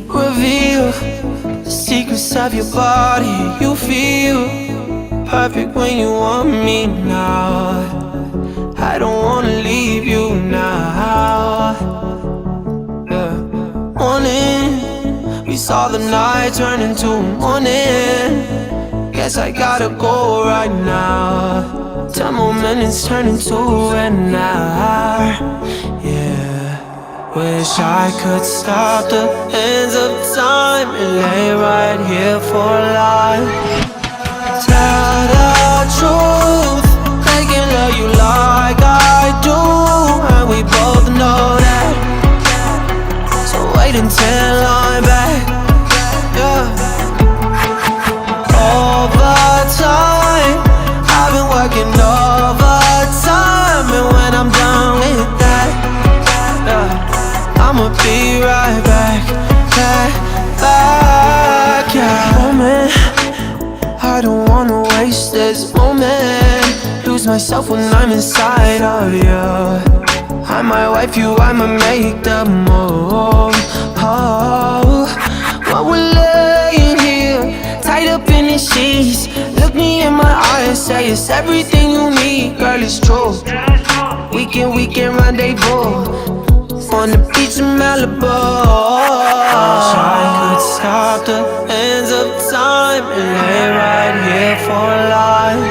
reveal the secrets of your body. You feel perfect when you want me now. I don't wanna leave you now. Yeah. Morning, we saw the night turn into morning. Guess I gotta go right now. 10 more minutes turn into an hour. Yeah. Wish I could stop the hands of time and lay right here for life. Tell the truth, they can love you like I do, and we both know that. So wait until I'm back. Yeah. Overtime, I've been working overtime, and when I'm done with that, yeah, I'ma be right back, yeah. Moment, I don't wanna waste this moment. Lose myself when I'm inside of you. I might wipe you, I might make the move. Oh, while we're laying here, tied up in the sheets, look me in my eyes, say it's everything you need. Girl, it's true. We can rendezvous on the beach in Malibu. Wish I could stop the hands of time and lay right here for life.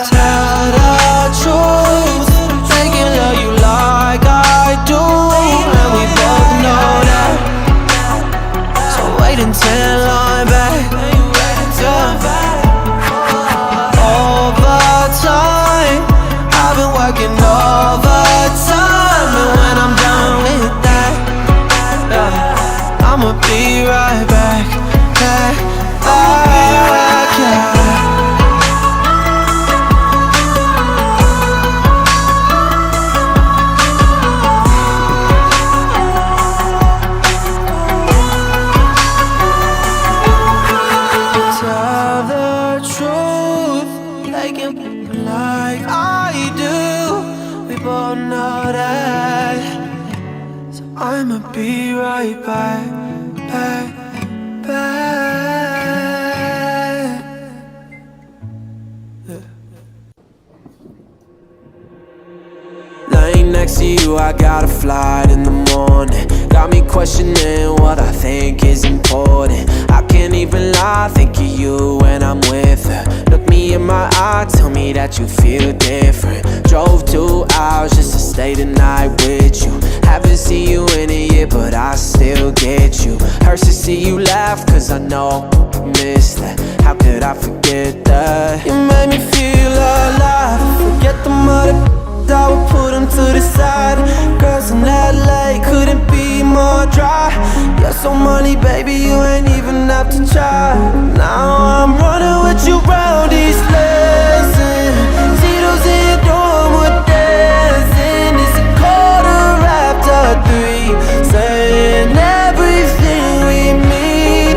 Tell the truth, they can love you like I do, and we both know that. So wait until I'm back. Yeah. Overtime, I've been working overtime, and when I'm done with that, yeah, I'ma be right back, yeah. Tell the truth, like it like I do. We both know that. So I'ma be right back. Laying next to you, I got a flight in the morning. Got me questioning what I think is important. I can't even lie, think of you when I'm with her. Look me in my eye, tell me that you feel different. Drove 2 hours just to stay the night with you. Haven't seen you in a year, but I still get you. Hurts to see you laugh, cause I know I miss that. How could I forget that? You made me feel alive. Forget the mother, I would put them to the side. Girls in LA couldn't be more dry. You're so money, baby, you ain't even have to try. Now I'm running with you round these lessons. See those in your dorm, we're dancing. It's a 3:15, saying everything we mean.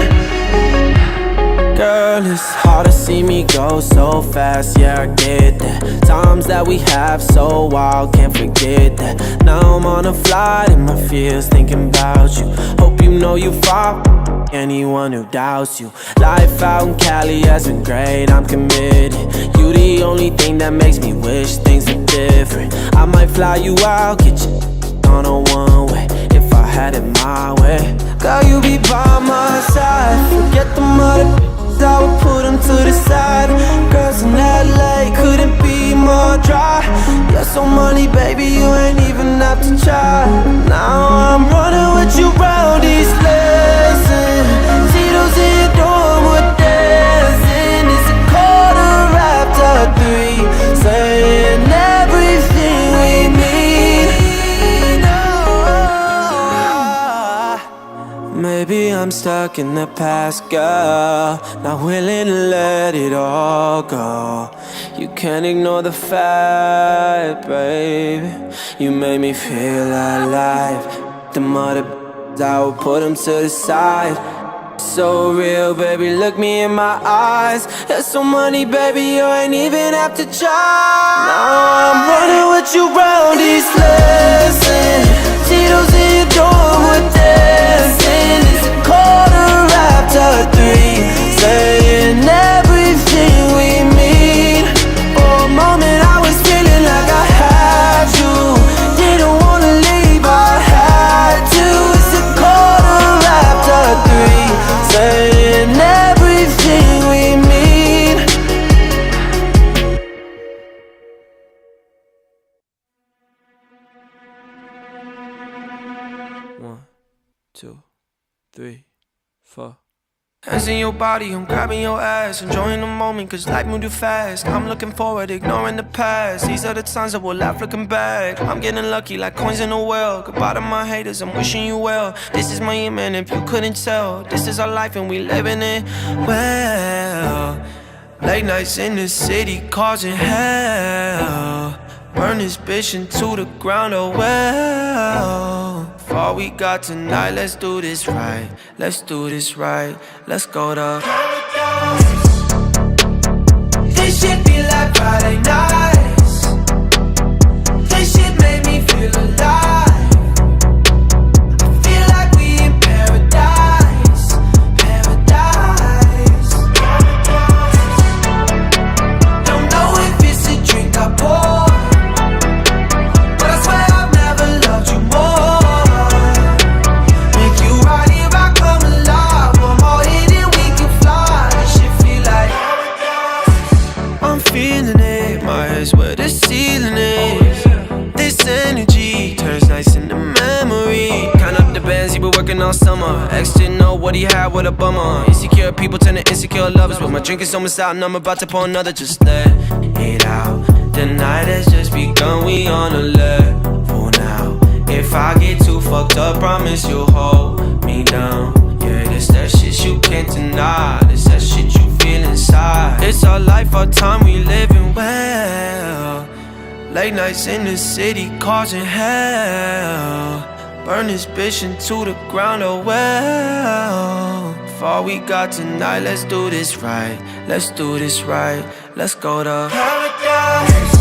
Girl, it's hard to see me go so fast, yeah, I get that. Times that we have so wild, can't forget that. Now I'm on a flight in my fears, thinking about you. Hope you know you fall, anyone who doubts you. Life out in Cali has been great, I'm committed. You the only thing that makes me wish things were different. I might fly you out, get you on a one-way, if I had it my way. Girl, you be by my side. Forget the mother, I would put them to the side. Girls in LA couldn't be more dry. You're so money, baby, you ain't even have to try. Now I'm running with you round these lessons. See those in your dorm, we're dancing. It's a 3:15, saying everything we mean. Maybe I'm stuck in the past, girl, not willing to let it all go. You can't ignore the fact, baby, you made me feel alive. The mother, I would put them to the side. So real, baby, look me in my eyes. There's so money, baby, you ain't even have to try. Now I'm running with you round these lessons. See those in your dorm, we're dancing. It's 2, 3, 4. Hands in your body, I'm grabbing your ass, enjoying the moment cause life moved too fast. I'm looking forward, ignoring the past. These are the times that we'll laugh looking back. I'm getting lucky like coins in a well. Goodbye to my haters, I'm wishing you well. This is my year, man, if you couldn't tell. This is our life and we living it well. Late nights in the city causing hell. Burn this bitch into the ground, oh well. For all we got tonight, let's do this right. Let's do this right. Let's go to paradise. This shit feel like Friday nights. This shit made me feel alive. I feel like we in paradise. Paradise. Don't know if it's a drink I pour, but I swear I've never loved you more. Make you right here, I come alive. One more hit and we can fly. This shit feel like I'm feeling it, my head's where the ceiling is. This energy turns nice into memory. Count up the bands he been working all summer. Ex didn't know what he had, what a bummer. Insecure people turn to insecure lovers, but my drink is almost out and I'm about to pour another. Just let it out. The night has just begun, we on a level now. If I get too fucked up, promise you'll hold me down. Yeah, this that shit you can't deny. This that shit you feel inside. It's our life, our time, we living well. Late nights in the city causing hell. Burn this bitch into the ground, oh well. For all we got tonight, let's do this right. Let's do this right. Let's go to paradise.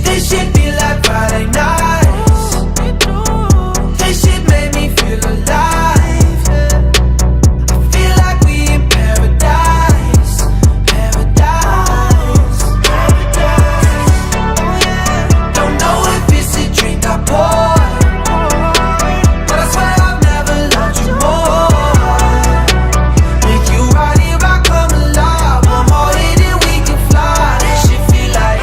This shit feel like Friday nights. This shit made me feel alive. I feel like we in paradise. Paradise. Don't know if it's a drink I pour, but I swear I've never loved you more. Make you right here, I come alive. One more hit and we can fly. This shit feel like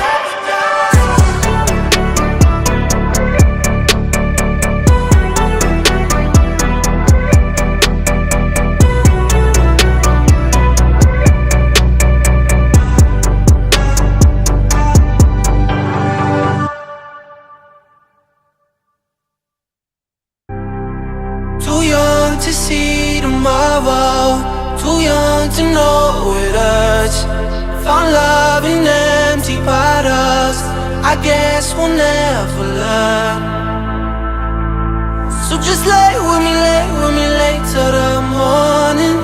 too young to see tomorrow, too young to know it hurts. Found love in empty bottles, I guess we'll never learn. So just lay with me late till the morning.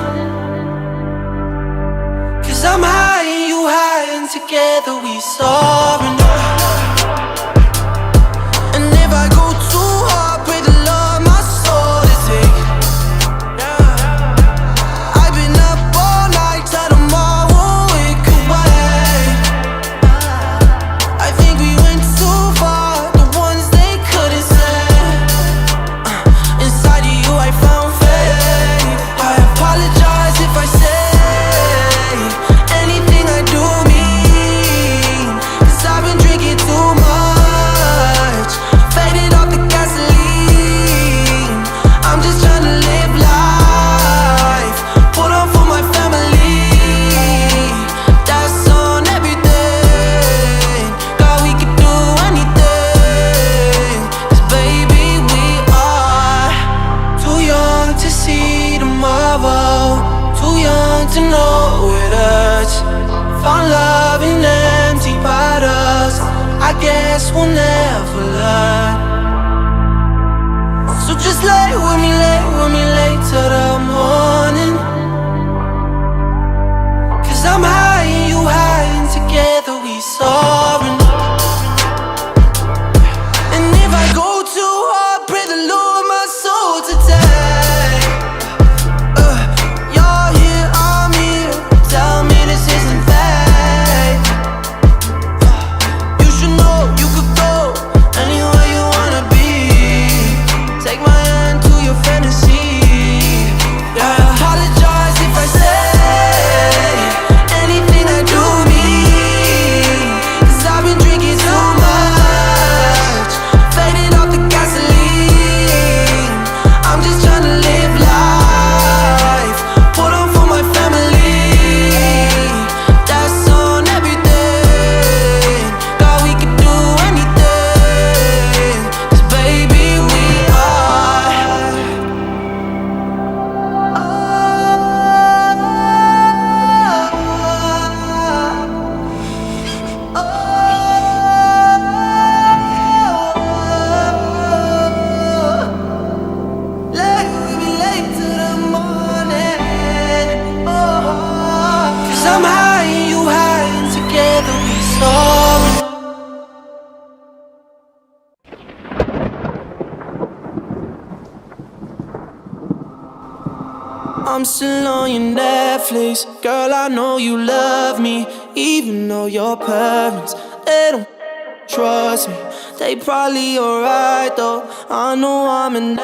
Cause I'm high and you high and together we soaring. And if I go too hard, pray the Lord my soul to take. I've been up all night till tomorrow it could wait. I think we went too far, the ones they couldn't say. Inside of you I found faith. I apologize if I say anything I do mean, cause I've been drinking too much, faded off the gasoline. I'm just trying to live life, put on for my family. That's on everything. God, we could do anything, cause baby we are too young to see tomorrow, too young to know it hurts. Found love in empty bottles, I guess we'll never learn. So just lay with me late till the morning. Cause I'm high and you high and together we soaring. And if I go too hard, pray the Lord my soul to take. You're here, I'm here, tell me this isn't fake. You should know you could go anywhere you wanna be. Take my hand to your fantasy. I'm still on your Netflix. Girl, I know you love me, even though your parents, they don't trust me. They probably alright though. I know I'm in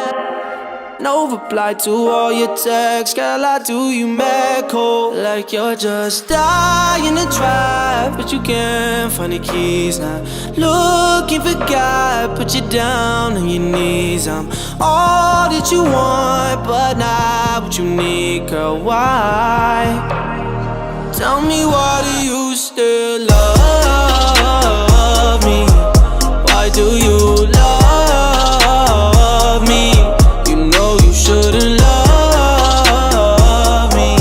no reply to all your texts. Girl, I do you mad cold, like you're just dying to drive, but you can't find the keys now. Looking for God, put you down on your knees. I'm all that you want, but not what you need, girl. Why? Tell me, why do you still love me? Why do you love me? You know you shouldn't love me.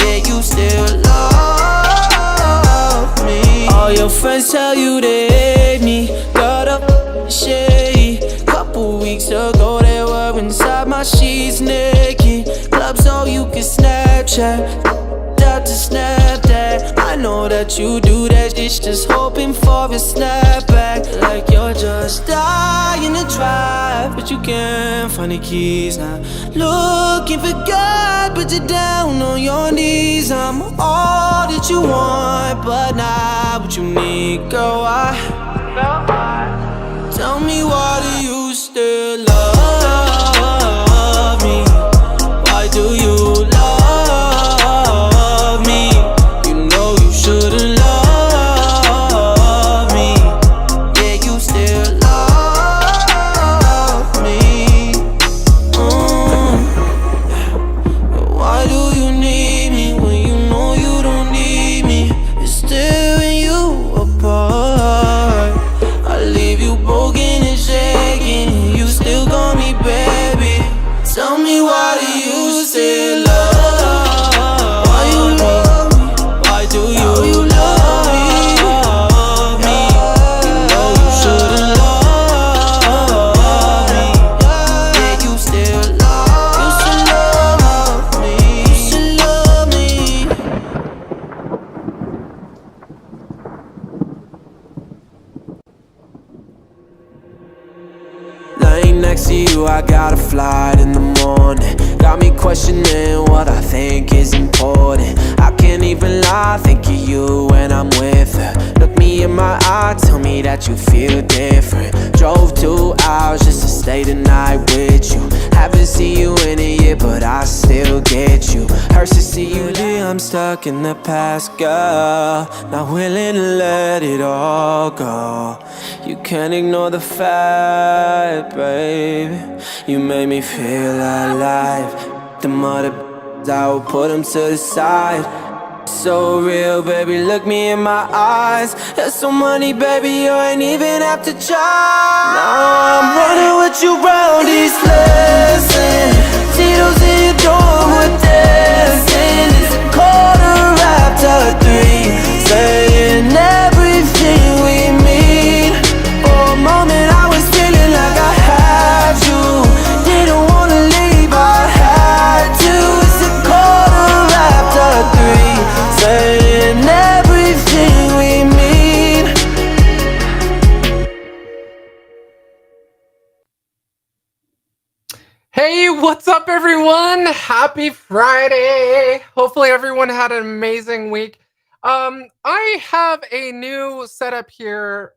Yeah, you still love me. All your friends tell you they hate me. Got up shady. Couple weeks ago they were inside my sheets naked. Clubs so you can Snapchat out to snap that. I know that you do that shit, just hoping for a snapback. Like you're just dying to drive, but you can't find the keys now. Looking for God, put you down on your knees. I'm all that you want, but not what you need, girl. Tell me, why do you still love me? Why do you love me? You know you shouldn't love me. Yeah, you still love me. Why do you need me when you know you don't need me? It's tearing you apart. I leave you broken and shaking, you still got me, baby. Tell me, why do you still love? Why you love me? Why do you love me? You know you shouldn't love me. Yeah, you still love me. You still love me. Laying next to you, I got a flight in the morning. Got me questioning what I think is important. I can't even lie, think of you when I'm with her. Look me in my eye, tell me that you feel different. Drove 2 hours just to stay the night with you. Haven't seen you in a year, but I still get you. Hurts to see you leave, I'm stuck in the past, girl. Not willing to let it all go. You can't ignore the fact, baby. You made me feel alive. The mother, I will put them to the side. So real, baby, look me in my eyes. There's so money, baby, you ain't even have to try. Now I'm running with you round these blessings. Tito's in your door, we're dancing. It's a quarter after 3, saying everything we mean. For a moment I was feeling like I had you. Didn't wanna leave, I had to. It's a quarter after 3, saying everything we mean. Hey, what's up, everyone? Happy Friday. Hopefully everyone had an amazing week. I have a new setup here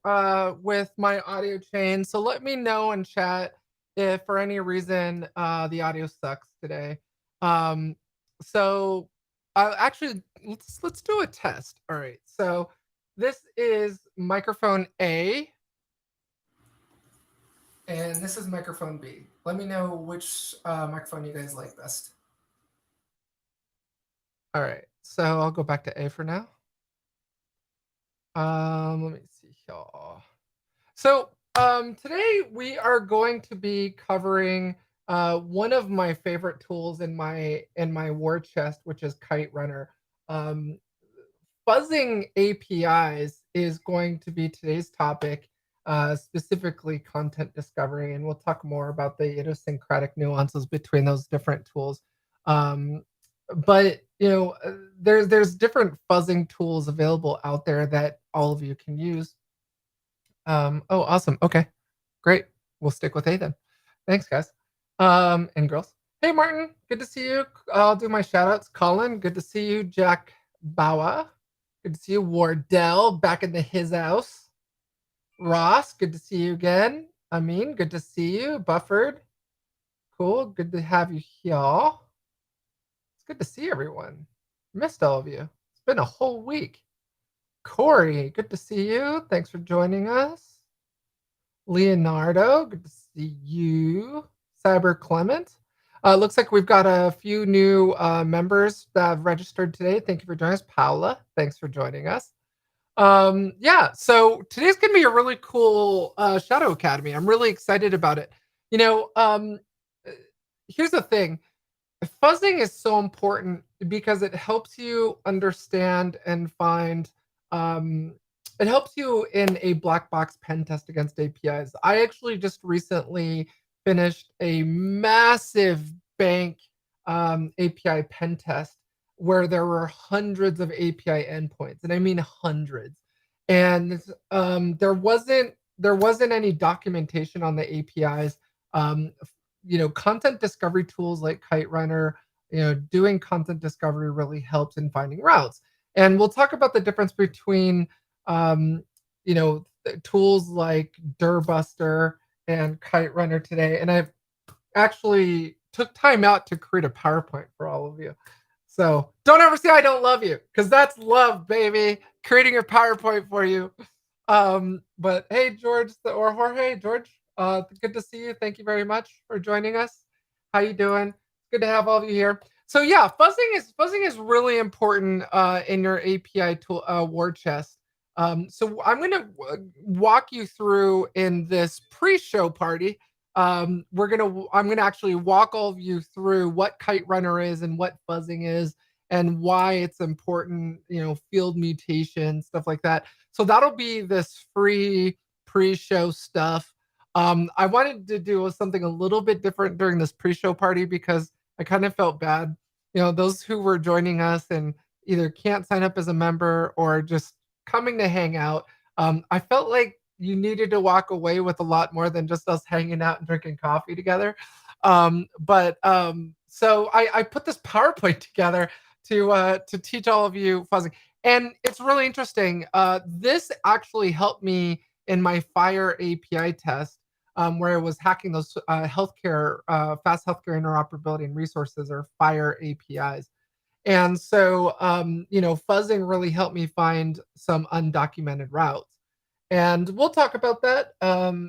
with my audio chain, so let me know in chat if for any reason the audio sucks today. Um, so actually let's do a test. All right. So this is microphone A and this is microphone B. Let me know which microphone you guys like best. All right, so I'll go back to A for now. Let me see here. So today we are going to be covering one of my favorite tools in my war chest, which is Kiterunner. Fuzzing APIs is going to be today's topic, specifically content discovery, and we'll talk more about the idiosyncratic nuances between those different tools. But there's different fuzzing tools available out there that all of you can use. Oh, awesome. Okay, great. We'll stick with A then. Thanks, guys and girls. Hey, Martin. Good to see you. I'll do my shout outs. Colin, good to see you. Jack Bawa. Good to see you. Wardell, back in his house. Ross, good to see you again. Amin, good to see you. Bufford, cool. Good to have you here. It's good to see everyone. Missed all of you. It's been a whole week. Corey, good to see you. Thanks for joining us. Leonardo, good to see you. Cyber Clement. Looks like we've got a few new members that have registered today. Thank you for joining us. Paula, thanks for joining us. Yeah, so today's gonna be a really cool Shadow Academy. I'm really excited about it. You know, uh, here's the thing. Fuzzing is so important because it helps you understand and find um it helps you in a black box pen test against APIs. I actually just recently finished a massive bank API pen test where there were hundreds of API endpoints, and I mean hundreds. And there wasn't any documentation on the APIs. Um, Content discovery tools like Kiterunner, doing content discovery really helps in finding routes. And we'll talk about the difference between, um, tools like Dirbuster and Kiterunner today. And I've actually took time out to create a PowerPoint for all of you. So don't ever say I don't love you, because that's love, baby. Creating a PowerPoint for you. But hey, George or Jorge, George, good to see you. Thank you very much for joining us. How you doing? Good to have all of you here. So yeah, fuzzing is really important in your API tool war chest. So I'm gonna walk you through in this pre-show party. I'm gonna actually walk all of you through what Kiterunner is and what fuzzing is and why it's important. Field mutation stuff like that. So that'll be this free pre-show stuff. I wanted to do something a little bit different during this pre-show party because I kind of felt bad. Those who were joining us and either can't sign up as a member or just coming to hang out. I felt like you needed to walk away with a lot more than just us hanging out and drinking coffee together. So I put this PowerPoint together to teach all of you fuzzing. And it's really interesting. This actually helped me in my Fire API test, where I was hacking those healthcare, fast healthcare interoperability and resources, or Fire APIs. And so, fuzzing really helped me find some undocumented routes. And we'll talk about that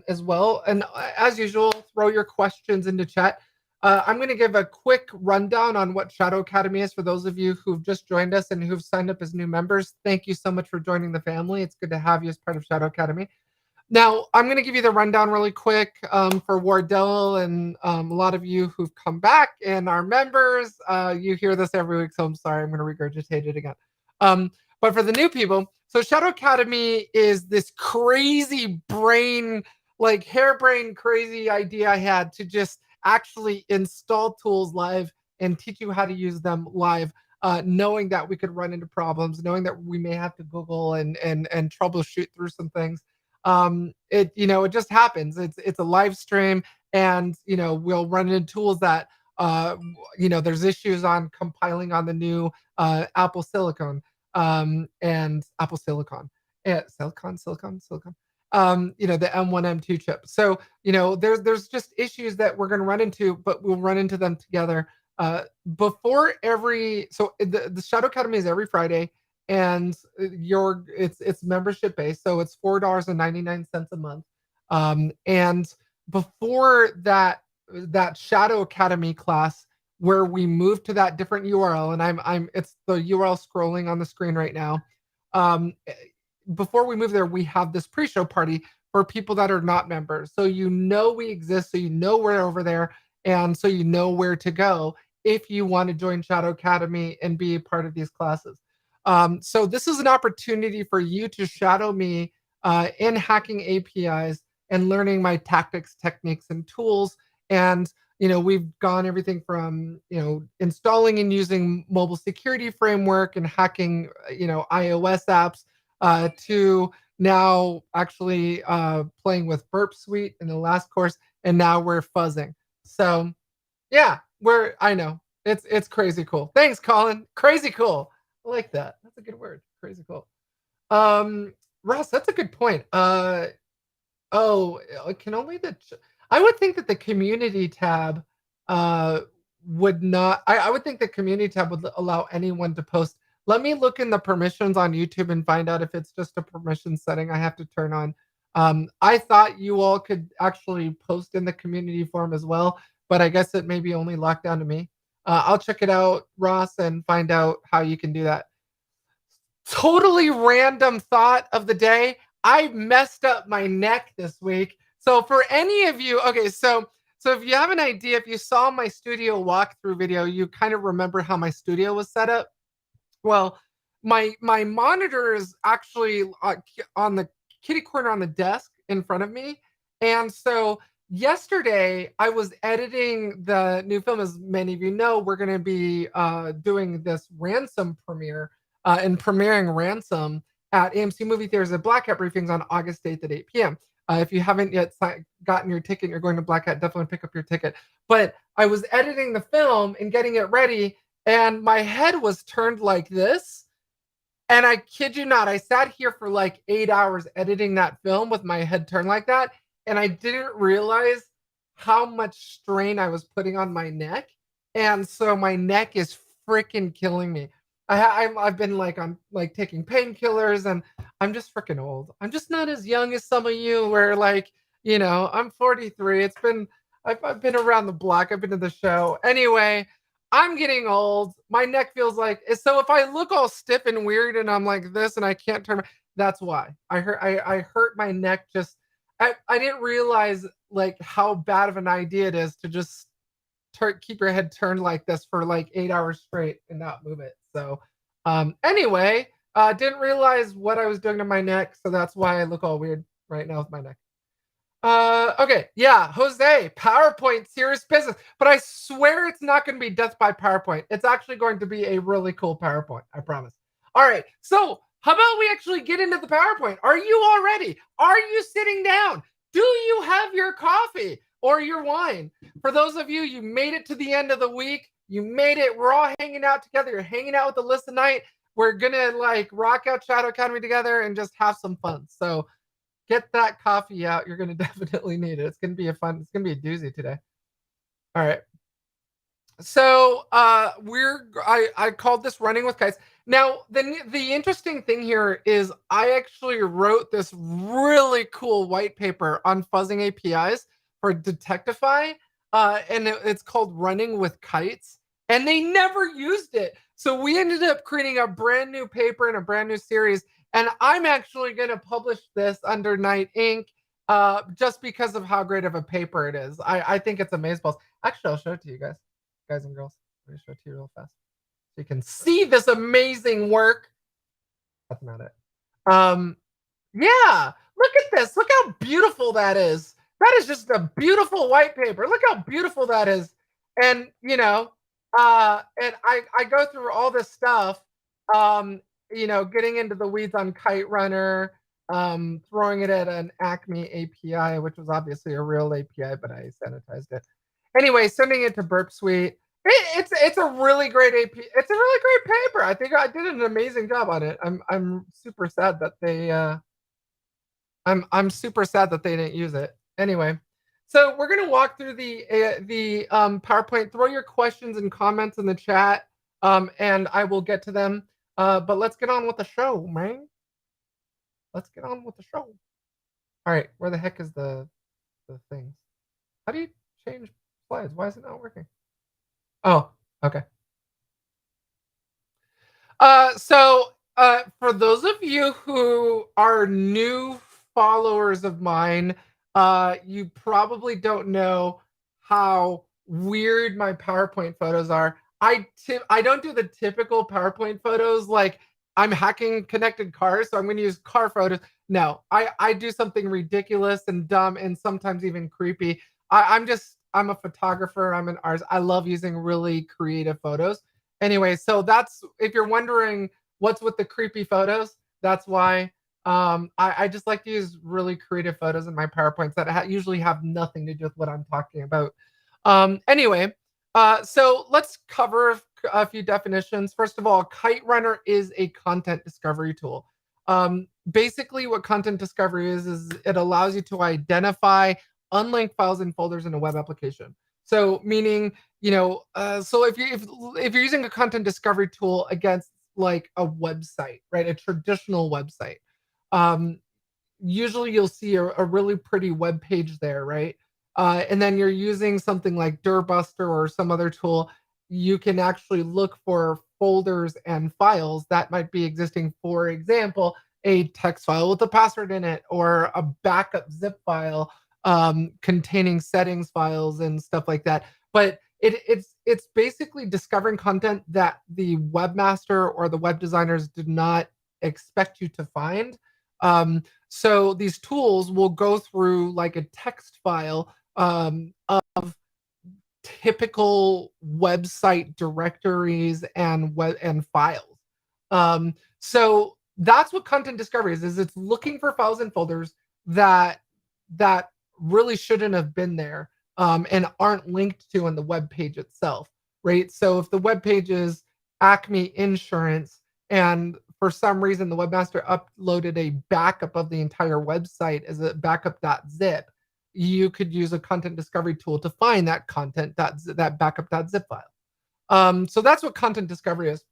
as well. And as usual, throw your questions into chat. I'm going to give a quick rundown on what Shadow Academy is for those of you who've just joined us and who've signed up as new members. Thank you so much for joining the family. It's good to have you as part of Shadow Academy. Now, I'm going to give you the rundown really quick for Wardell and a lot of you who've come back and are members. You hear this every week, so I'm sorry. I'm going to regurgitate it again. But for the new people, so Shadow Academy is this crazy brain, like harebrained crazy idea I had to just actually install tools live and teach you how to use them live. Knowing that we could run into problems, knowing that we may have to Google and troubleshoot through some things. It just happens. It's a live stream, and we'll run into tools that there's issues on compiling on the new Apple Silicon and Apple Silicon, silicon. The M1 M2 chip. So there's just issues that we're going to run into, but we'll run into them together. Before every so the Shadow Academy is every Friday, and it's membership based, so it's $4.99 a month. And before that Shadow Academy class, where we move to that different URL, and I'm it's the URL scrolling on the screen right now. Before we move there, we have this pre-show party for people that are not members. So we exist, so we're over there, and so where to go if you want to join Shadow Academy and be a part of these classes. So this is an opportunity for you to shadow me in hacking APIs and learning my tactics, techniques, and tools. And we've gone everything from installing and using mobile security framework and hacking iOS apps to now actually playing with Burp Suite in the last course, and now we're fuzzing. So yeah, I know it's crazy cool. Thanks, Colin. Crazy cool. I like that. That's a good word. Crazy cool. Um, Ross, that's a good point. Oh, can only I would think that the community tab uh would not. I would think the community tab would allow anyone to post. Let me look in the permissions on YouTube and find out if it's just a permission setting I have to turn on. I thought you all could actually post in the community forum as well, but I guess it may be only locked down to me. I'll check it out, Ross, and find out how you can do that. Totally random thought of the day. I messed up my neck this week. So for any of you, okay, so if you have an idea, if you saw my studio walkthrough video, you kind of remember how my studio was set up. Well, my monitor is actually on the kitty corner on the desk in front of me, and so yesterday I was editing the new film. As many of you know, we're going to be doing this Ransom premiere and premiering Ransom at AMC movie theaters at Black Hat Briefings on August 8th at 8 p.m. If you haven't yet gotten your ticket, you're going to Black Hat, definitely pick up your ticket. But I was editing the film and getting it ready, and my head was turned like this. And I kid you not, I sat here for like 8 hours editing that film with my head turned like that. And I didn't realize how much strain I was putting on my neck. And so my neck is freaking killing me. I've been like, I'm like taking painkillers, and I'm just freaking old. I'm just not as young as some of you where like, I'm 43. I've been around the block. I've been to the show. Anyway, I'm getting old. My neck feels like so. If I look all stiff and weird and I'm like this and I can't turn, that's why I hurt my neck. Just I didn't realize like how bad of an idea it is to just keep your head turned like this for like 8 hours straight and not move it. So anyway, didn't realize what I was doing to my neck, so that's why I look all weird right now with my neck. Okay, yeah, Jose, PowerPoint, serious business. But I swear it's not going to be death by PowerPoint. It's actually going to be a really cool PowerPoint, I promise. All right, so how about we actually get into the PowerPoint? Are you all ready? Are you sitting down? Do you have your coffee or your wine? For those of you, you made it to the end of the week. You made it. We're all hanging out together. You're hanging out with the list tonight. We're going to like rock out Shadow Academy together and just have some fun. So get that coffee out. You're going to definitely need it. It's going to be it's going to be a doozy today. All right. So I called this Running with Kites. Now, the interesting thing here is I actually wrote this really cool white paper on fuzzing APIs for Detectify, and it's called Running with Kites, and they never used it. So we ended up creating a brand new paper and a brand new series, and I'm actually going to publish this under Night Inc. Just because of how great of a paper it is. I think it's amazeballs. Actually, I'll show it to you guys and girls. Let me show it to you real fast so you can see this amazing work. That's not it. Yeah, look at this. Look how beautiful that is. That is just a beautiful white paper. Look how beautiful that is. And and I go through all this stuff, getting into the weeds on Kiterunner, throwing it at an Acme API, which was obviously a real API, but I sanitized it. Anyway, sending it to Burp Suite. It's a really great AP. It's a really great paper. I think I did an amazing job on it. I'm super sad that they I'm super sad that they didn't use it. Anyway, so we're gonna walk through the PowerPoint. Throw your questions and comments in the chat, and I will get to them. But let's get on with the show, man. Let's get on with the show. All right, where the heck is the things? How do you change slides? Why is it not working? Oh, okay. For those of you who are new followers of mine, you probably don't know how weird my PowerPoint photos are. I don't do the typical PowerPoint photos like I'm hacking connected cars, so I'm going to use car photos. No, I do something ridiculous and dumb and sometimes even creepy. I'm a photographer. I'm an artist. I love using really creative photos. Anyway, so that's, if you're wondering what's with the creepy photos, that's why. I just like to use really creative photos in my PowerPoints that usually have nothing to do with what I'm talking about. Anyway, So let's cover a few definitions. First of all, Kiterunner is a content discovery tool. Basically, what content discovery is it allows you to identify unlinked files and folders in a web application. So, meaning, so if you're using a content discovery tool against like a website, right, a traditional website, um, usually you'll see a really pretty web page there, right? And then you're using something like Dirbuster or some other tool, you can actually look for folders and files that might be existing. For example, a text file with a password in it, or a backup zip file containing settings files and stuff like that. But it's basically discovering content that the webmaster or the web designers did not expect you to find. So these tools will go through like a text file of typical website directories and files. So that's what content discovery is it's looking for files and folders that that really shouldn't have been there, and aren't linked to on the web page itself, right? So if the web page is Acme Insurance, and for some reason the webmaster uploaded a backup of the entire website as a backup.zip, you could use a content discovery tool to find that that backup.zip file. So that's what content discovery is.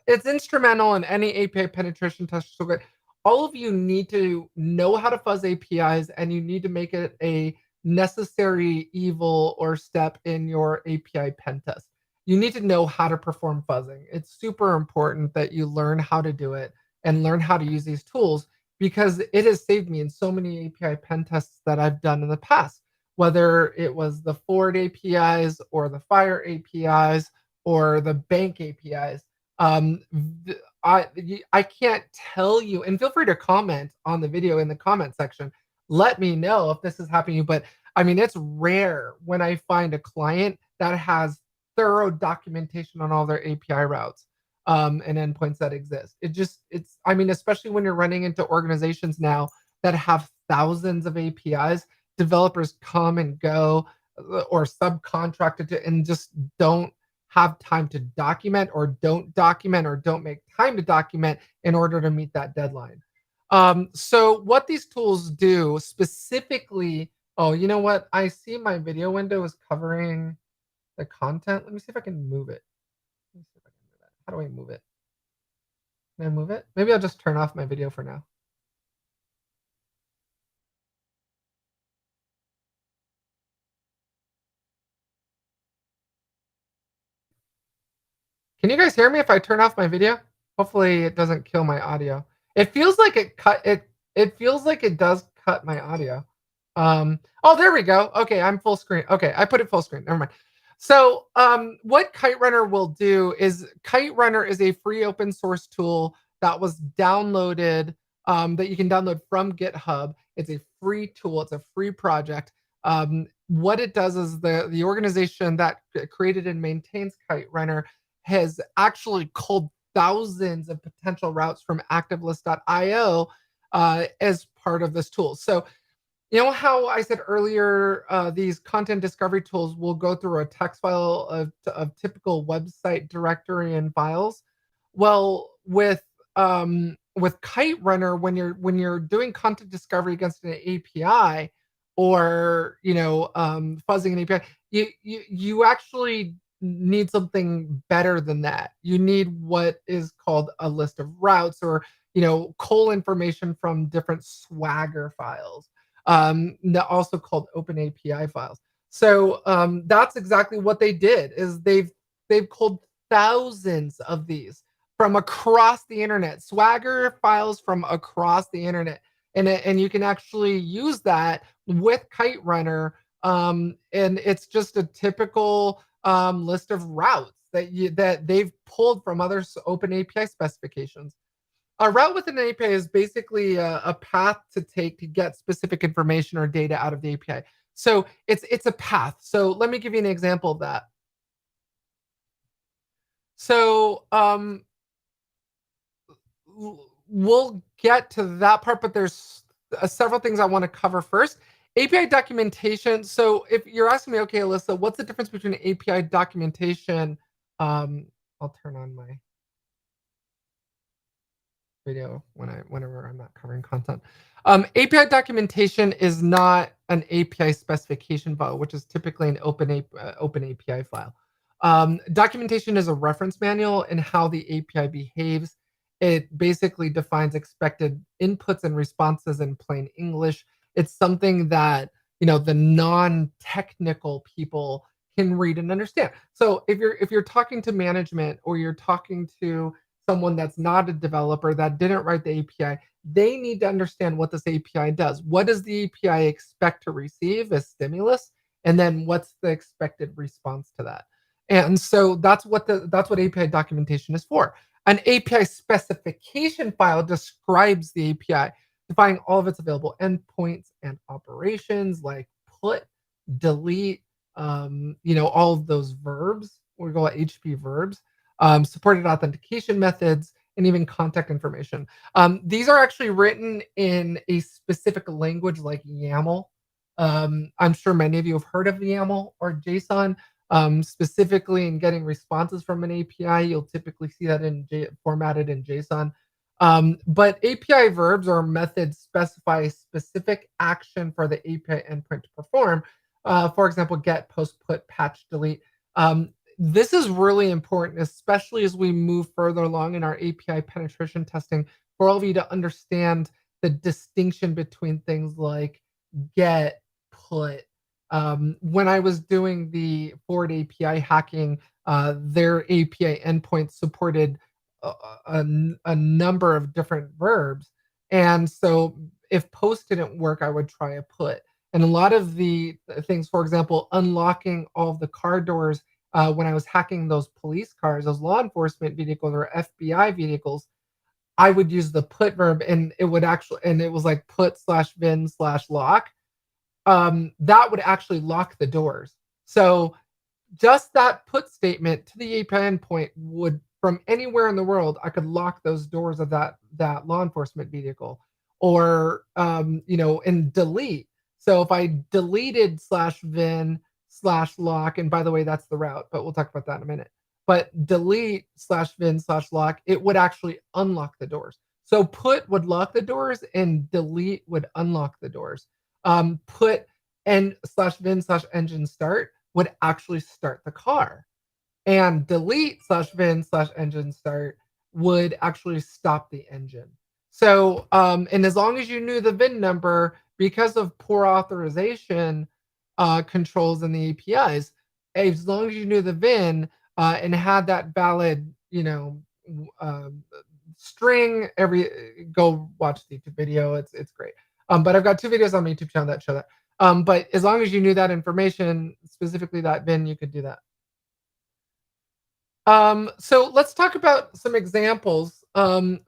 It's instrumental in any API penetration test. So all of you need to know how to fuzz APIs, and you need to make it a necessary evil or step in your API pen test. You need to know how to perform fuzzing. It's super important that you learn how to do it and learn how to use these tools, because it has saved me in so many API pen tests that I've done in the past, whether it was the Ford APIs or the Fire APIs or the bank APIs. um I can't tell you, and feel free to comment on the video in the comment section. Let me know if this is happening to you. But I mean, it's rare when I find a client that has thorough documentation on all their API routes and endpoints that exist. I mean, especially when you're running into organizations now that have thousands of APIs, developers come and go, or subcontracted to, and just don't have time to document, or don't make time to document in order to meet that deadline. So what these tools do specifically, oh, you know what? I see my video window is covering the content. Let me see if I can move it. Let me see if I can move it. How do I move it? Can I move it? Maybe I'll just turn off my video for now. Can you guys hear me if I turn off my video? Hopefully it doesn't kill my audio. It feels like it feels like it does cut my audio. Oh, there we go. Okay, I'm full screen. Okay, I put it full screen. Never mind. So, what Kiterunner will do is Kiterunner is a free open source tool that was downloaded, that you can download from GitHub. It's a free tool. It's a free project. What it does is the organization that created and maintains Kiterunner has actually culled thousands of potential routes from activelist.io as part of this tool. So, you know how I said earlier, these content discovery tools will go through a text file of typical website directory and files? Well, with Kiterunner, when you're doing content discovery against an API, or fuzzing an API, you actually need something better than that. You need what is called a list of routes, or cull information from different Swagger files, also called open API files. So that's exactly what they did. Is they've culled thousands of these from across the internet, Swagger files from across the internet, and you can actually use that with Kiterunner, and it's just a typical list of routes that they've pulled from other open API specifications. A route within an API is basically a path to take to get specific information or data out of the API. So it's a path. So let me give you an example of that. So we'll get to that part, but there's several things I want to cover first. API documentation. So if you're asking me, okay, Alyssa, what's the difference between API documentation? Um, I'll turn on my video whenever I'm not covering content. API documentation is not an API specification file, which is typically an open API file. Documentation is a reference manual in how the API behaves. It basically defines expected inputs and responses in plain English. It's something that the non-technical people can read and understand. So if you're talking to management or you're talking to someone that's not a developer that didn't write the API, they need to understand what this API does. What does the API expect to receive as stimulus? And then what's the expected response to that? And so that's what API documentation is for. An API specification file describes the API, defining all of its available endpoints and operations like put, delete, all of those verbs. We call it HP verbs, supported authentication methods, and even contact information. These are actually written in a specific language like YAML. I'm sure many of you have heard of YAML or JSON. Specifically in getting responses from an API, you'll typically see that formatted in JSON. But API verbs or methods specify a specific action for the API endpoint to perform. For example, get, post, put, patch, delete. This is really important, especially as we move further along in our API penetration testing, for all of you to understand the distinction between things like get, put. When I was doing the Forward API hacking, their API endpoints supported a number of different verbs. And so if post didn't work, I would try a put. And a lot of the things, for example, unlocking all of the car doors when I was hacking those police cars, those law enforcement vehicles or FBI vehicles, I would use the put verb, and it was like put/bin/lock. That would actually lock the doors. So just that put statement to the API endpoint would, from anywhere in the world, I could lock those doors of that law enforcement vehicle, or and delete. So if I deleted /bin/lock, and by the way, that's the route, but we'll talk about that in a minute. But delete /bin/lock, it would actually unlock the doors. So put would lock the doors, and delete would unlock the doors. Put and /bin/engine start would actually start the car, and delete /bin/engine start would actually stop the engine. So, and as long as you knew the VIN number, because of poor authorization controls in the APIs, as long as you knew the VIN and had that valid, uh, string, go watch the YouTube video. It's great. But I've got 2 videos on my YouTube channel that show that. But as long as you knew that information, specifically that VIN, you could do that. So let's talk about some examples.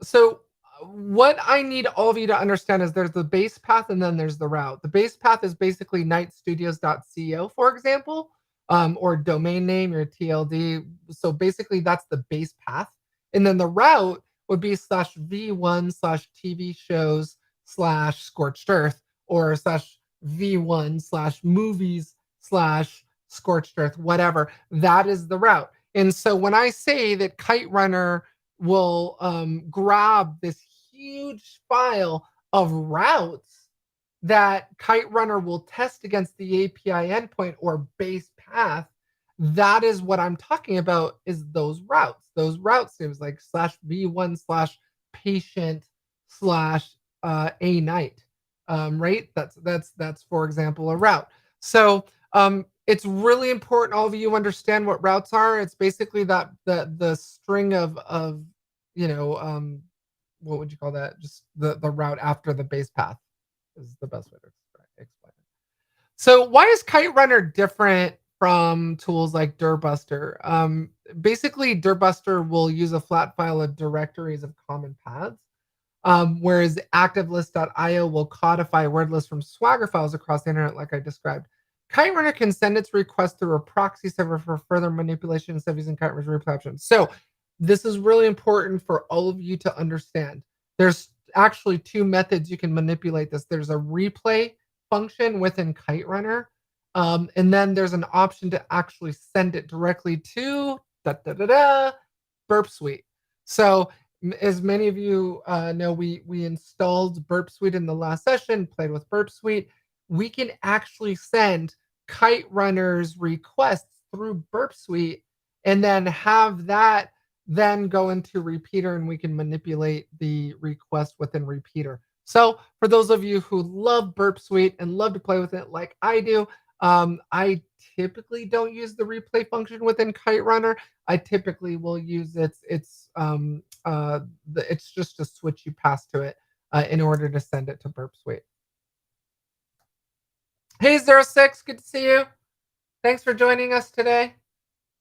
So what I need all of you to understand is there's the base path and then there's the route. The base path is basically nightstudios.co, for example, or domain name, your TLD. So basically that's the base path. And then the route would be /v1/TV shows /scorched earth, or /v1/movies/scorched earth, whatever. That is the route. And so when I say that Kiterunner will grab this huge file of routes that Kiterunner will test against the API endpoint or base path, that is what I'm talking about, is those routes. Those routes, it was like /v1/patient/a night, right? That's for example a route. So it's really important all of you understand what routes are. It's basically that the string of what would you call that? Just the route after the base path is the best way to explain it. So why is Kiterunner different from tools like Dirbuster? Basically, Dirbuster will use a flat file of directories of common paths, whereas ActiveList.io will codify word lists from Swagger files across the internet, like I described. Kiterunner can send its request through a proxy server for further manipulation instead of using Kiterunner's replay options. So this is really important for all of you to understand. There's actually 2 methods you can manipulate this. There's a replay function within Kiterunner, and then there's an option to actually send it directly to Burp Suite. So as many of you know, we installed Burp Suite in the last session, played with Burp Suite. We can actually send Kiterunner's requests through Burp Suite and then have that then go into Repeater, and we can manipulate the request within Repeater. So for those of you who love Burp Suite and love to play with it like I do, I typically don't use the replay function within Kiterunner. I typically will use it's just a switch you pass to it in order to send it to Burp Suite. Hey 06, good to see you. Thanks for joining us today.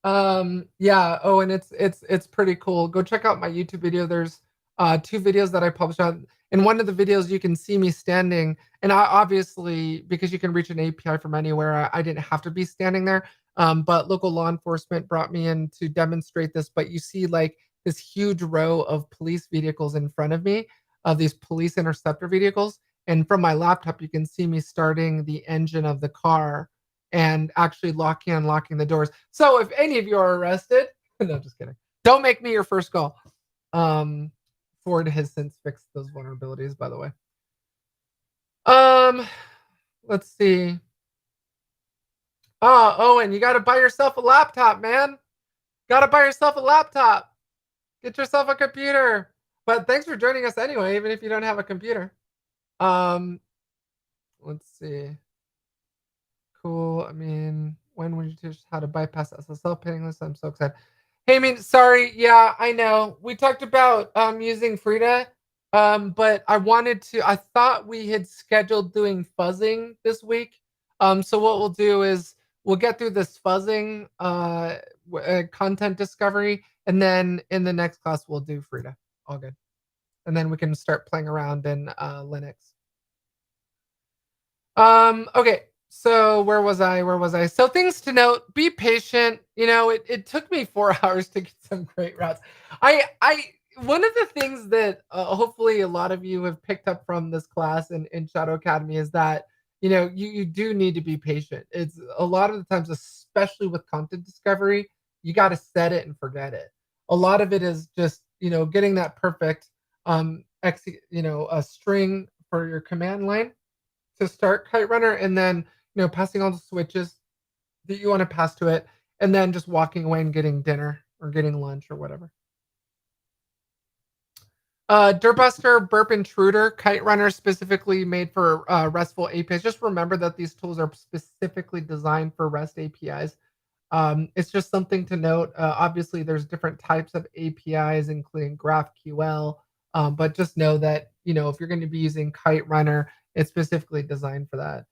Yeah, oh, and it's pretty cool. Go check out my YouTube video. There's 2 videos that I published on. In one of the videos, you can see me standing, and I obviously, because you can reach an API from anywhere, I didn't have to be standing there. But local law enforcement brought me in to demonstrate this. But you see like this huge row of police vehicles in front of me, of these police interceptor vehicles. And from my laptop, you can see me starting the engine of the car and actually locking and unlocking the doors. So if any of you are arrested, no, just kidding. Don't make me your first call. Ford has since fixed those vulnerabilities, by the way. Let's see. Oh, Owen, you got to buy yourself a laptop, man. Got to buy yourself a laptop. Get yourself a computer. But thanks for joining us anyway, even if you don't have a computer. Let's see. Cool. I mean, when would you teach how to bypass SSL pinning list? I'm so excited. Hey, I mean, sorry. Yeah, I know. We talked about using Frida, but I thought we had scheduled doing fuzzing this week. So what we'll do is we'll get through this fuzzing content discovery, and then in the next class we'll do Frida. All good. And then we can start playing around in Linux. Okay. So where was I? So things to note, be patient. You know, it took me 4 hours to get some great routes. I one of the things that hopefully a lot of you have picked up from this class in Shadow Academy is that, you know, you do need to be patient. It's a lot of the times, especially with content discovery, you got to set it and forget it. A lot of it is just, you know, getting that perfect a string for your command line to start Kiterunner, and then, you know, passing all the switches that you want to pass to it, and then just walking away and getting dinner or getting lunch or whatever. Dirtbuster, Burp Intruder, Kiterunner specifically made for RESTful APIs. Just remember that these tools are specifically designed for REST APIs. It's just something to note. Obviously, there's different types of APIs, including GraphQL, but just know that, you know, if you're going to be using Kiterunner, it's specifically designed for that.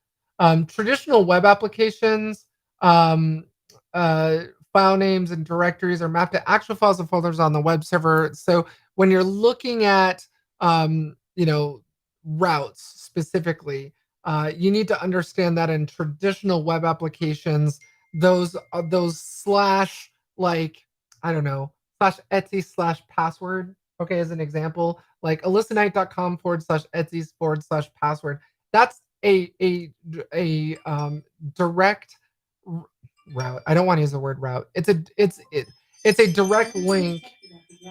Traditional web applications, file names and directories are mapped to actual files and folders on the web server. So when you're looking at, you know, routes specifically, you need to understand that in traditional web applications, those slash, like, I don't know, /Etsy/password. Okay, as an example, like alyssaknight.com/Etsy/password. That's a direct route. I don't want to use the word route. It's a direct link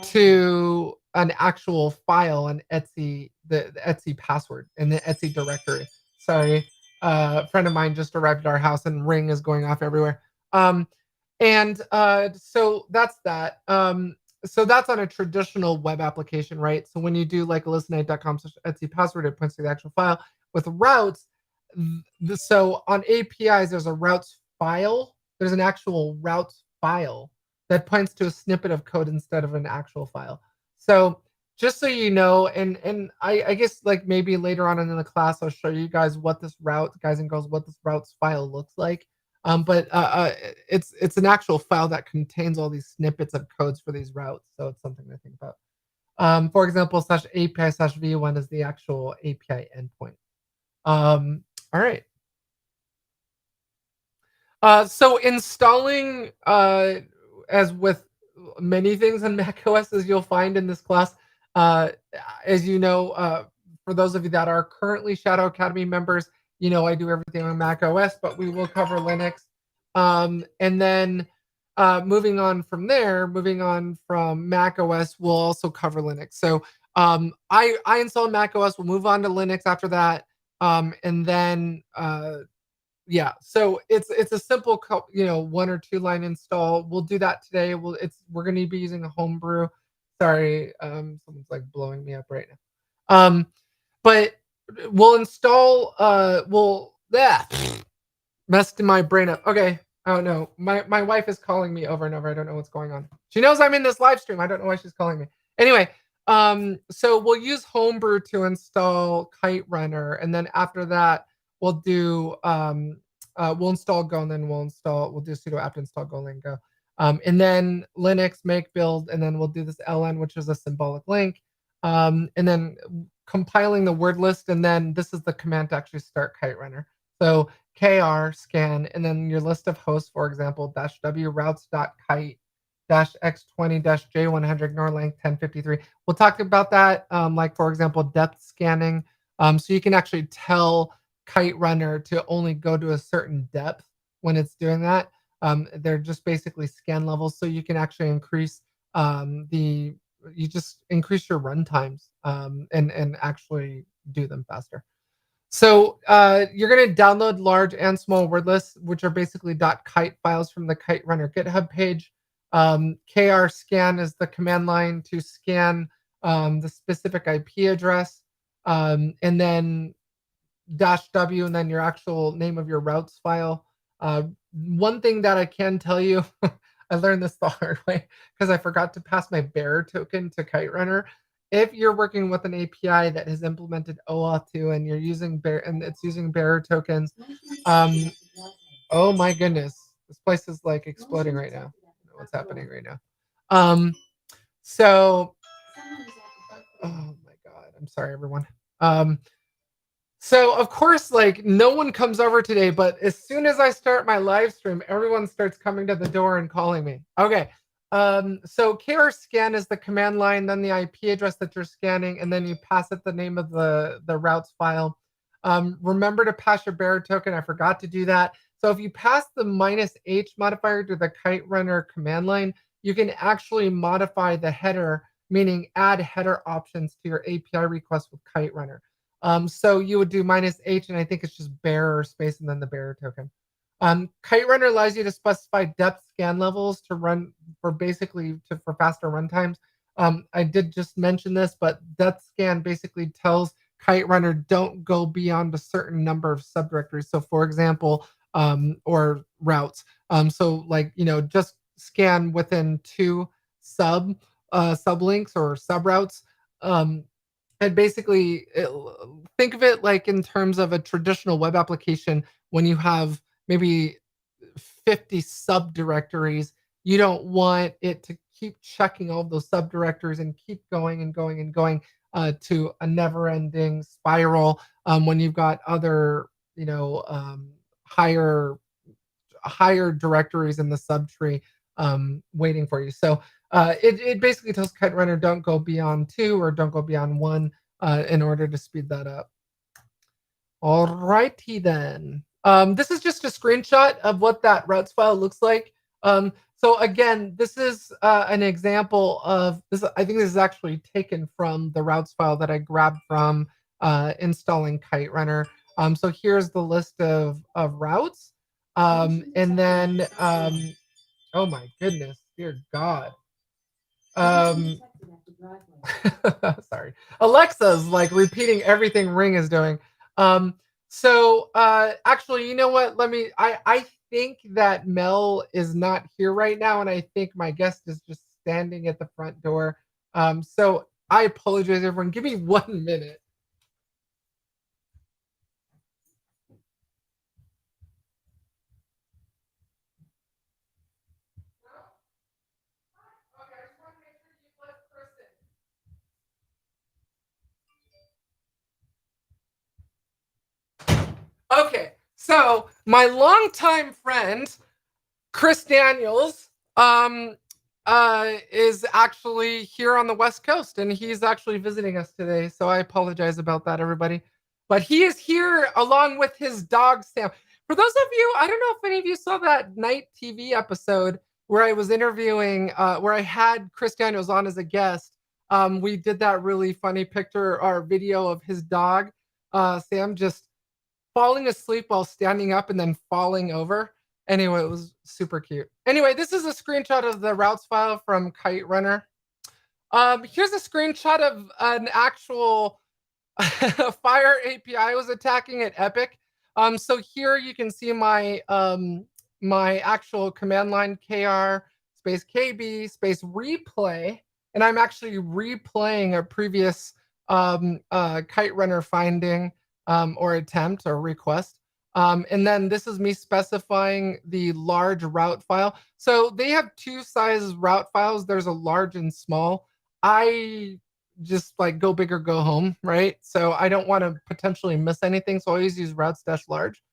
to an actual file in Etsy, the Etsy password in the Etsy directory. Sorry, a friend of mine just arrived at our house and Ring is going off everywhere. So that's that. So that's on a traditional web application, right? So when you do like alyssaknight.com/Etsy password, it points to the actual file. With routes, so on APIs, there's a routes file. There's an actual routes file that points to a snippet of code instead of an actual file. So just so you know, and I guess like maybe later on in the class, I'll show you guys what this route, guys and girls, what this routes file looks like. But it's an actual file that contains all these snippets of codes for these routes. So it's something to think about. For example, /API/v1 is the actual API endpoint. All right. So installing, as with many things on macOS, as you'll find in this class, as you know, for those of you that are currently Shadow Academy members, I do everything on Mac OS, but we will cover Linux. And then moving on from Mac OS, we'll also cover Linux. So I installed Mac OS. We'll move on to Linux after that. And then yeah, so it's a simple 1 or 2 line install. We'll do that today. We're going to be using a homebrew. Sorry, someone's like blowing me up right now. But we'll install messed my brain up. Okay. I don't know. My wife is calling me over and over. I don't know what's going on. She knows I'm in this live stream. I don't know why she's calling me. Anyway, so we'll use Homebrew to install Kiterunner, and then after that, we'll do we'll install Go, and then we'll do sudo apt install golang go. And then Linux make build, and then we'll do this ln, which is a symbolic link. And then compiling the word list, and then this is the command to actually start Kiterunner. So kr scan, and then your list of hosts, for example, -w routes.kite -x20-j100 ignore length 1053. We'll talk about that, like for example, depth scanning. So you can actually tell Kiterunner to only go to a certain depth when it's doing that. They're just basically scan levels, so you can actually increase you just increase your run times and actually do them faster. So you're going to download large and small word lists, which are basically .kite files from the Kiterunner GitHub page. kr scan is the command line to scan the specific IP address, and then -w, and then your actual name of your routes file. One thing that I can tell you, I learned this the hard way because I forgot to pass my bearer token to Kiterunner. If you're working with an API that has implemented OAuth 2 and you're using it's using bearer tokens, oh my goodness, this place is like exploding right now. I don't know what's happening right now. So, oh my god, I'm sorry, everyone. So of course, like no one comes over today, but as soon as I start my live stream, everyone starts coming to the door and calling me. Okay. So kr scan is the command line, then the IP address that you're scanning, and then you pass it the name of the routes file. Remember to pass your bearer token. I forgot to do that. So if you pass the -h modifier to the Kiterunner command line, you can actually modify the header, meaning add header options to your API request with Kiterunner. So you would do -h, and I think it's just bearer space and then the bearer token. Kiterunner allows you to specify depth scan levels to run for faster runtimes. I did just mention this, but depth scan basically tells Kiterunner don't go beyond a certain number of subdirectories. So for example, or routes. So like, just scan within 2 sublinks or subroutes. And basically, think of it like in terms of a traditional web application. When you have maybe 50 subdirectories, you don't want it to keep checking all those subdirectories and keep going and going and going to a never-ending spiral when you've got other, higher directories in the subtree waiting for you. So it basically tells Kiterunner don't go beyond 2 or don't go beyond 1 in order to speed that up. Alrighty then. This is just a screenshot of what that routes file looks like. So again, this is an example of this. I think this is actually taken from the routes file that I grabbed from installing Kiterunner. So here's the list of routes. And then, oh my goodness, dear God. Sorry. Alexa's like repeating everything Ring is doing. So actually, you know what? I think that Mel is not here right now, and I think my guest is just standing at the front door. So I apologize, everyone. Give me 1 minute. Okay, so my longtime friend, Chris Daniels, is actually here on the West Coast, and he's actually visiting us today. So I apologize about that, everybody. But he is here along with his dog Sam. For those of you, I don't know if any of you saw that night TV episode where I was interviewing, where I had Chris Daniels on as a guest. We did that really funny picture or video of his dog, Sam, just falling asleep while standing up and then falling over. Anyway, it was super cute. Anyway, this is a screenshot of the routes file from Kiterunner. Here's a screenshot of an actual Fire API was attacking at Epic. So here you can see my actual command line kr space kb space replay, and I'm actually replaying a previous Kiterunner finding or attempt or request. And then this is me specifying the large route file. So they have two sizes route files. There's a large and small. I just like go big or go home, right? So I don't want to potentially miss anything. So I always use routes dash large.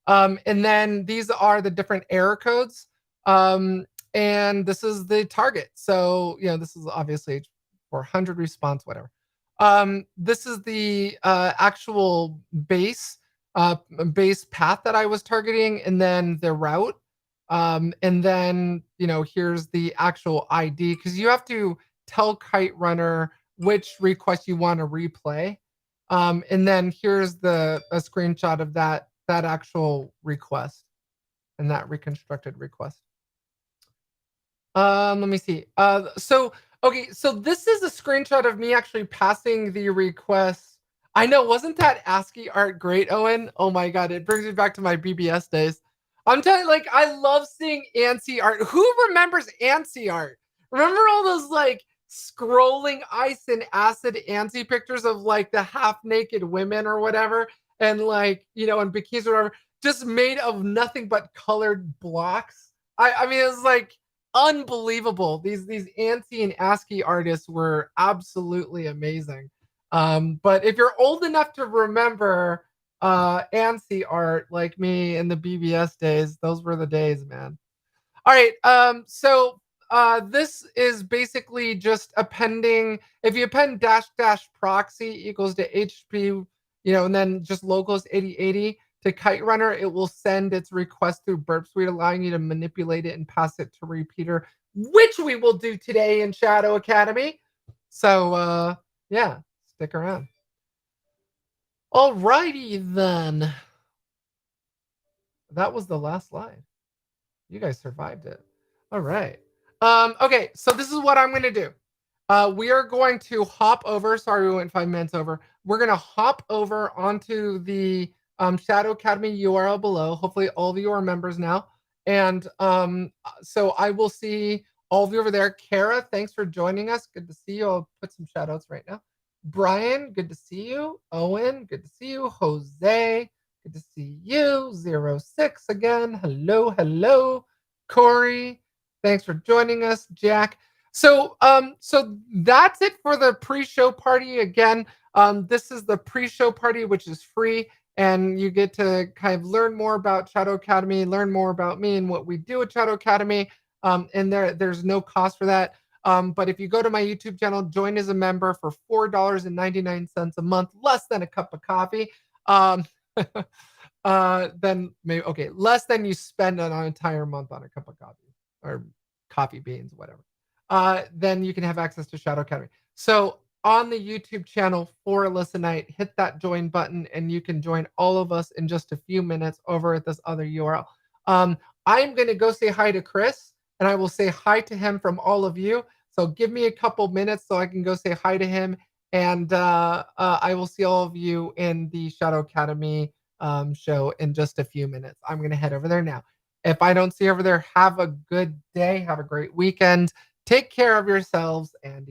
And then these are the different error codes. And this is the target. So, this is obviously 400 response, whatever. This is the actual base path that I was targeting, and then the route. And then, here's the actual ID, because you have to tell Kiterunner which request you want to replay. And then here's a screenshot of that actual request and that reconstructed request. Let me see. Okay, so this is a screenshot of me actually passing the request. I know, wasn't that ASCII art great, Owen? Oh my god, it brings me back to my BBS days. I'm telling you, like, I love seeing ANSI art. Who remembers ANSI art? Remember all those like scrolling ice and acid ANSI pictures of like the half naked women or whatever, and like, in bikinis or whatever, just made of nothing but colored blocks. I mean, it's like unbelievable. These ANSI and ASCII artists were absolutely amazing. But if you're old enough to remember ANSI art like me in the BBS days, those were the days, man. All right. So this is basically just appending. If you append dash proxy equals to HP, and then just locals 8080 to Kiterunner, it will send its request through Burp Suite, allowing you to manipulate it and pass it to repeater, which we will do today in Shadow Academy. So yeah, stick around. Alrighty then. That was the last slide. You guys survived it. All right. Okay, so this is what I'm going to do. We are going to hop over. Sorry, we went 5 minutes over. We're going to hop over onto the Shadow Academy URL below. Hopefully all of you are members now. And so I will see all of you over there. Kara, thanks for joining us. Good to see you. I'll put some shout outs right now. Brian, good to see you. Owen, good to see you. Jose, good to see you. 06 again. Hello, hello. Corey, thanks for joining us. Jack. So that's it for the pre-show party. Again, this is the pre-show party, which is free, and you get to kind of learn more about Shadow Academy, learn more about me and what we do at Shadow Academy. And there's no cost for that. But if you go to my YouTube channel, join as a member for $4.99 a month, less than a cup of coffee. Then maybe, okay, less than you spend on an entire month on a cup of coffee or coffee beans, whatever. Then you can have access to Shadow Academy. So on the YouTube channel for Alyssa Knight, hit that join button and you can join all of us in just a few minutes over at this other URL. I'm going to go say hi to Chris, and I will say hi to him from all of you. So give me a couple minutes so I can go say hi to him, and I will see all of you in the Shadow Academy show in just a few minutes. I'm going to head over there now. If I don't see you over there, have a good day. Have a great weekend. Take care of yourselves, and